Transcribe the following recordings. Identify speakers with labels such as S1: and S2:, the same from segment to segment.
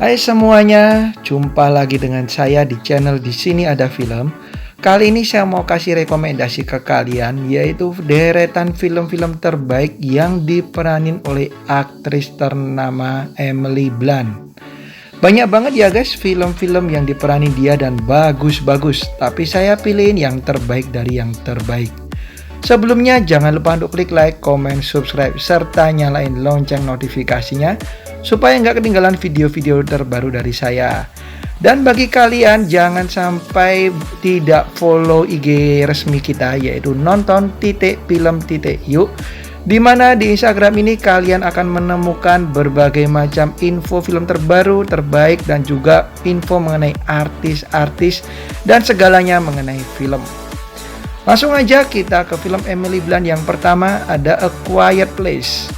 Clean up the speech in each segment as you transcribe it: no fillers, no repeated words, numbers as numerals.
S1: Hai semuanya, jumpa lagi dengan saya di channel Di Sini Ada Film. Kali ini saya mau kasih rekomendasi ke kalian, yaitu deretan film-film terbaik yang diperanin oleh aktris ternama Emily Blunt. Banyak banget ya guys film-film yang diperanin dia dan bagus-bagus, tapi saya pilihin yang terbaik dari yang terbaik. Sebelumnya jangan lupa untuk klik like, comment, subscribe, serta nyalain lonceng notifikasinya supaya nggak ketinggalan video-video terbaru dari saya. Dan bagi kalian jangan sampai tidak follow IG resmi kita, yaitu nonton.film.yuk, dimana di Instagram ini kalian akan menemukan berbagai macam info film terbaru, terbaik, dan juga info mengenai artis-artis dan segalanya mengenai film. Langsung aja kita ke film Emily Blunt. Yang pertama ada A Quiet Place.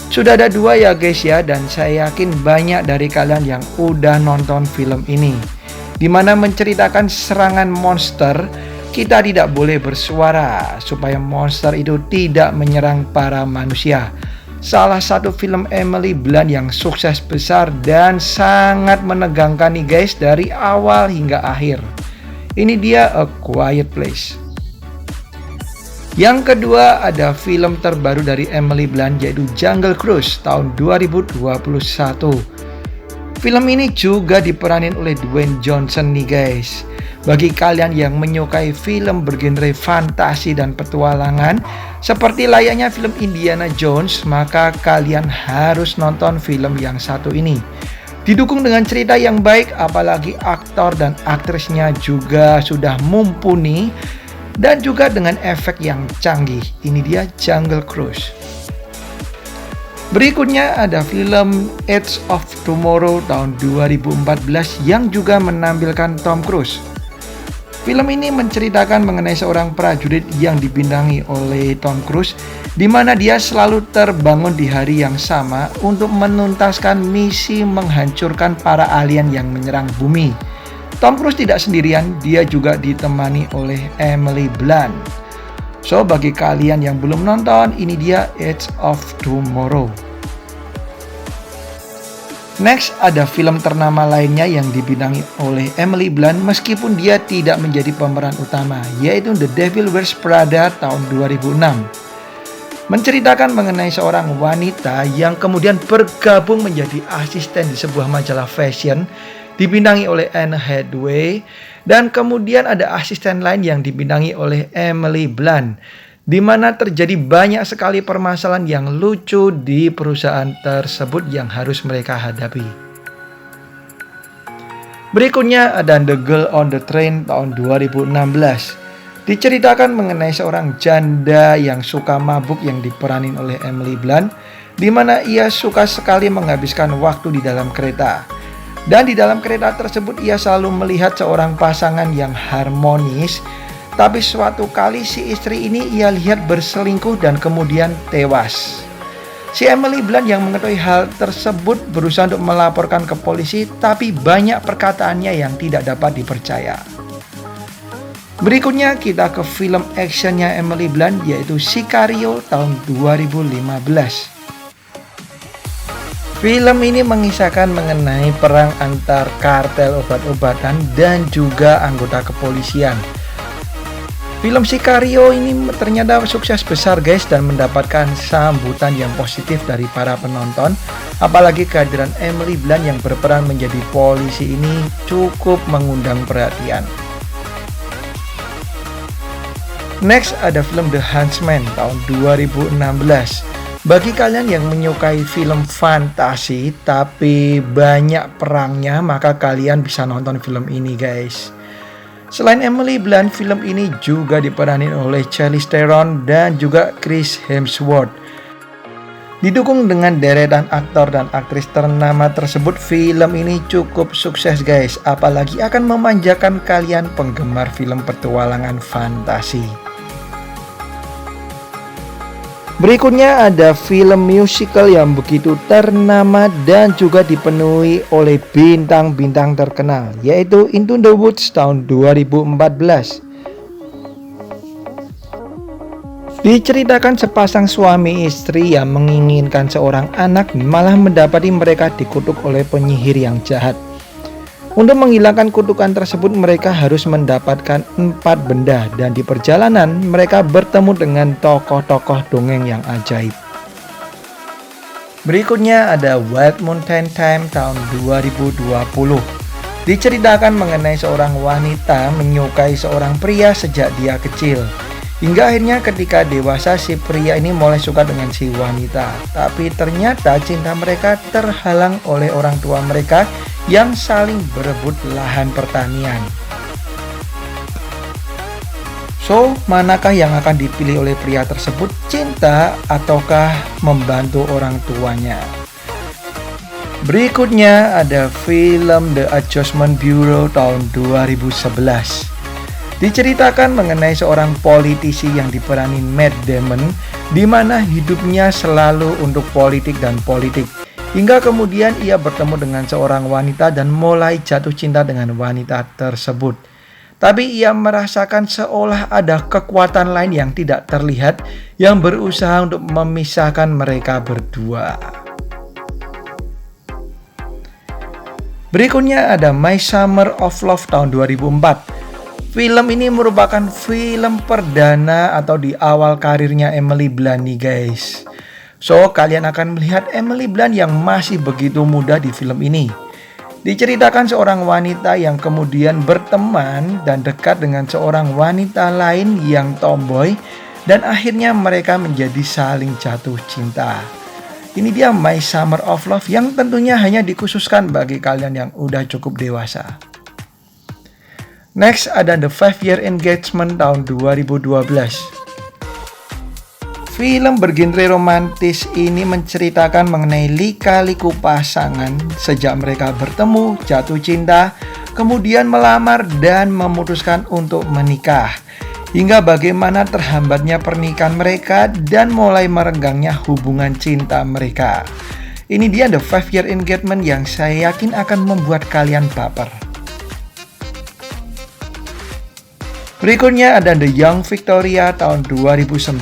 S1: Sudah ada 2 ya guys ya, dan saya yakin banyak dari kalian yang udah nonton film ini, dimana menceritakan serangan monster. Kita tidak boleh bersuara supaya monster itu tidak menyerang para manusia. Salah satu film Emily Blunt yang sukses besar dan sangat menegangkan nih guys, dari awal hingga akhir. Ini dia A Quiet Place. Yang kedua ada film terbaru dari Emily Blunt, yaitu Jungle Cruise tahun 2021. Film ini juga diperanin oleh Dwayne Johnson nih guys. Bagi kalian yang menyukai film bergenre fantasi dan petualangan seperti layaknya film Indiana Jones, maka kalian harus nonton film yang satu ini. Didukung dengan cerita yang baik, apalagi aktor dan aktrisnya juga sudah mumpuni, dan juga dengan efek yang canggih. Ini dia Jungle Cruise. Berikutnya ada film Edge of Tomorrow tahun 2014 yang juga menampilkan Tom Cruise. Film ini menceritakan mengenai seorang prajurit yang dibintangi oleh Tom Cruise, di mana dia selalu terbangun di hari yang sama untuk menuntaskan misi menghancurkan para alien yang menyerang bumi. Tom Cruise tidak sendirian, dia juga ditemani oleh Emily Blunt. So, bagi kalian yang belum nonton, ini dia Edge of Tomorrow. Next, ada film ternama lainnya yang dibintangi oleh Emily Blunt meskipun dia tidak menjadi pemeran utama, yaitu The Devil Wears Prada tahun 2006. Menceritakan mengenai seorang wanita yang kemudian bergabung menjadi asisten di sebuah majalah fashion, dibintangi oleh Anne Hathaway, dan kemudian ada asisten lain yang dibintangi oleh Emily Blunt, di mana terjadi banyak sekali permasalahan yang lucu di perusahaan tersebut yang harus mereka hadapi. Berikutnya ada The Girl on the Train tahun 2016. Diceritakan mengenai seorang janda yang suka mabuk yang diperanin oleh Emily Blunt, di mana ia suka sekali menghabiskan waktu di dalam kereta. Dan di dalam kereta tersebut ia selalu melihat seorang pasangan yang harmonis, tapi suatu kali si istri ini ia lihat berselingkuh dan kemudian tewas. Si Emily Blunt yang mengetahui hal tersebut berusaha untuk melaporkan ke polisi, tapi banyak perkataannya yang tidak dapat dipercaya. Berikutnya kita ke film actionnya Emily Blunt, yaitu Sicario tahun 2015. Film ini mengisahkan mengenai perang antar kartel obat-obatan dan juga anggota kepolisian. Film Sicario ini ternyata sukses besar guys, dan mendapatkan sambutan yang positif dari para penonton. Apalagi kehadiran Emily Blunt yang berperan menjadi polisi ini cukup mengundang perhatian. Next ada film The Huntsman tahun 2016. Bagi kalian yang menyukai film fantasi tapi banyak perangnya, maka kalian bisa nonton film ini guys. Selain Emily Blunt, film ini juga diperanin oleh Charlize Theron dan juga Chris Hemsworth. Didukung dengan deretan aktor dan aktris ternama tersebut, film ini cukup sukses guys. Apalagi akan memanjakan kalian penggemar film petualangan fantasi. Berikutnya ada film musical yang begitu ternama dan juga dipenuhi oleh bintang-bintang terkenal, yaitu Into the Woods tahun 2014. Diceritakan sepasang suami istri yang menginginkan seorang anak malah mendapati mereka dikutuk oleh penyihir yang jahat. Untuk menghilangkan kutukan tersebut mereka harus mendapatkan 4 benda dan di perjalanan mereka bertemu dengan tokoh-tokoh dongeng yang ajaib. Berikutnya ada Wild Mountain Thyme tahun 2020. Diceritakan mengenai seorang wanita menyukai seorang pria sejak dia kecil. Hingga akhirnya ketika dewasa si pria ini mulai suka dengan si wanita. Tapi ternyata cinta mereka terhalang oleh orang tua mereka yang saling berebut lahan pertanian. So, manakah yang akan dipilih oleh pria tersebut? Cinta ataukah membantu orang tuanya? Berikutnya ada film The Adjustment Bureau tahun 2011. Diceritakan mengenai seorang politisi yang diperani Matt Damon, di mana hidupnya selalu untuk politik dan politik. Hingga kemudian ia bertemu dengan seorang wanita dan mulai jatuh cinta dengan wanita tersebut. Tapi ia merasakan seolah ada kekuatan lain yang tidak terlihat yang berusaha untuk memisahkan mereka berdua. Berikutnya ada My Summer of Love tahun 2004. Film ini merupakan film perdana atau di awal karirnya Emily Blunt nih guys. So, kalian akan melihat Emily Blunt yang masih begitu muda di film ini. Diceritakan seorang wanita yang kemudian berteman dan dekat dengan seorang wanita lain yang tomboy dan akhirnya mereka menjadi saling jatuh cinta. Ini dia My Summer of Love yang tentunya hanya dikhususkan bagi kalian yang udah cukup dewasa. Next ada The 5-Year Engagement tahun 2012. Film bergenre romantis ini menceritakan mengenai lika-liku pasangan sejak mereka bertemu, jatuh cinta, kemudian melamar dan memutuskan untuk menikah. Hingga bagaimana terhambatnya pernikahan mereka dan mulai merenggangnya hubungan cinta mereka. Ini dia The 5-Year Engagement yang saya yakin akan membuat kalian baper. Berikutnya ada The Young Victoria tahun 2009.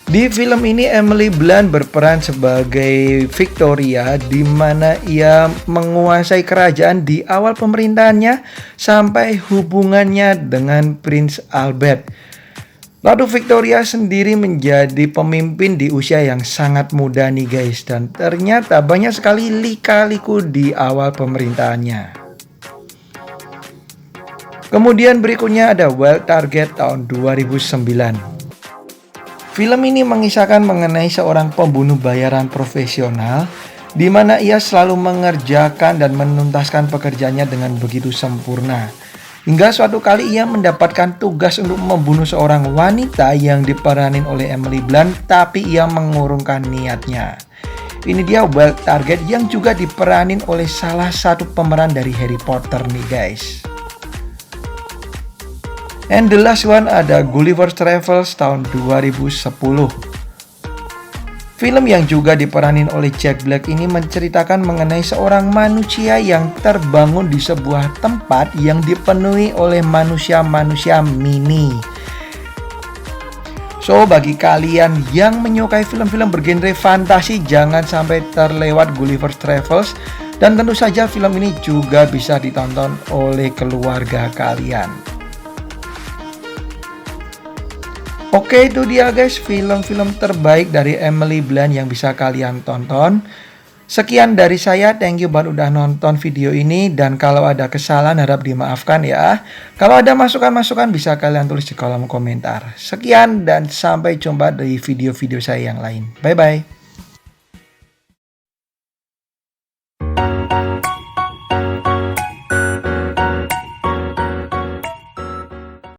S1: Di film ini Emily Blunt berperan sebagai Victoria di mana ia menguasai kerajaan di awal pemerintahannya sampai hubungannya dengan Prince Albert. Lalu Victoria sendiri menjadi pemimpin di usia yang sangat muda nih guys, dan ternyata banyak sekali lika-liku di awal pemerintahannya. Kemudian berikutnya ada Wild Target tahun 2009. Film ini mengisahkan mengenai seorang pembunuh bayaran profesional di mana ia selalu mengerjakan dan menuntaskan pekerjaannya dengan begitu sempurna. Hingga suatu kali ia mendapatkan tugas untuk membunuh seorang wanita yang diperanin oleh Emily Blunt, tapi ia mengurungkan niatnya. Ini dia Wild Target yang juga diperanin oleh salah satu pemeran dari Harry Potter nih guys. And the last one ada Gulliver's Travels tahun 2010. Film yang juga diperanin oleh Jack Black ini menceritakan mengenai seorang manusia yang terbangun di sebuah tempat yang dipenuhi oleh manusia-manusia mini. So, bagi kalian yang menyukai film-film bergenre fantasi, jangan sampai terlewat Gulliver's Travels. Dan tentu saja film ini juga bisa ditonton oleh keluarga kalian. Oke, itu dia guys film-film terbaik dari Emily Blunt yang bisa kalian tonton. Sekian dari saya, thank you buat udah nonton video ini. Dan kalau ada kesalahan harap dimaafkan ya. Kalau ada masukan-masukan bisa kalian tulis di kolom komentar. Sekian dan sampai jumpa di video-video saya yang lain. Bye-bye.